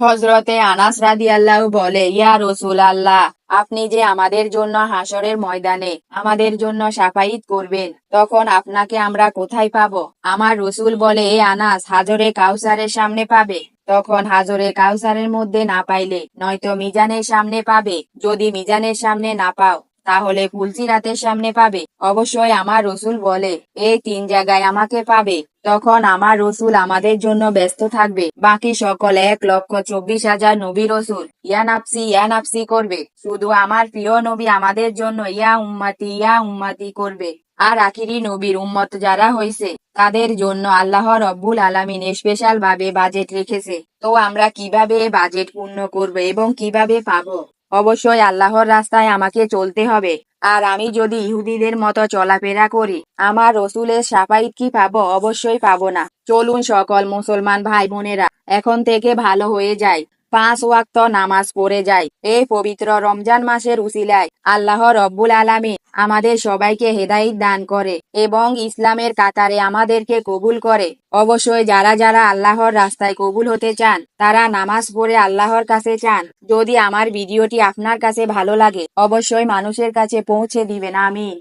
হযরতে আনাস রাদিয়াল্লাহু বলে, ইয়া রাসূলুল্লাহ, আপনি যে আমাদের জন্য হাসরের ময়দানে আমাদের জন্য শাফায়াত করবেন, তখন আপনাকে আমরা কোথায় পাবো? আমার রাসূল বলে, এ আনাস, হাজরে কাউসারের সামনে পাবে। তখন হাজরে কাউসারের মধ্যে না পাইলে নয়তো মিজানের সামনে পাবে। যদি মিজানের সামনে না পাও, তাহলে পুলসিরাতের সামনে পাবে। অবশ্যই আমার রসুল বলে, এই তিন জায়গায় আমাকে পাবে। তখন আমার রসুল আমাদের জন্য ব্যস্ত থাকবে। বাকি সকল 1,24,000 নবী রসুল ইয়া নাফসি করবে। শুধু আমার প্রিয় নবী আমাদের জন্য ইয়া উম্মতি করবে। আর আখিরি নবীর উম্মত যারা হইছে, তাদের জন্য আল্লাহ রব্বুল আলামিন স্পেশাল ভাবে বাজেট রেখেছে। তো আমরা কিভাবে বাজেট পূর্ণ করব এবং কিভাবে পাবো? অবশ্যই আল্লাহর রাস্তায় আমাকে চলতে হবে। আর আমি যদি ইহুদিদের মতো চলাফেরা করি, আমার রসুলের শাফায়াত কি পাবো? অবশ্যই পাবো না। চলুন সকল মুসলমান ভাই বোনেরা এখন থেকে ভালো হয়ে যায়, 5 ওয়াক্ত নামাজ পড়ে যায়। এই পবিত্র রমজান মাসের উসিলায় আল্লাহ রব্বুল আলামিন আমাদের সবাইকে হেদায়েত দান করে এবং ইসলামের কাতারে আমাদেরকে কবুল করে। অবশ্যই যারা যারা আল্লাহর রাস্তায় কবুল হতে চান, তারা নামাজ পড়ে আল্লাহর কাছে চান। যদি আমার ভিডিওটি আপনার কাছে ভালো লাগে, অবশ্যই মানুষের কাছে পৌঁছে দিবেন। আমিন।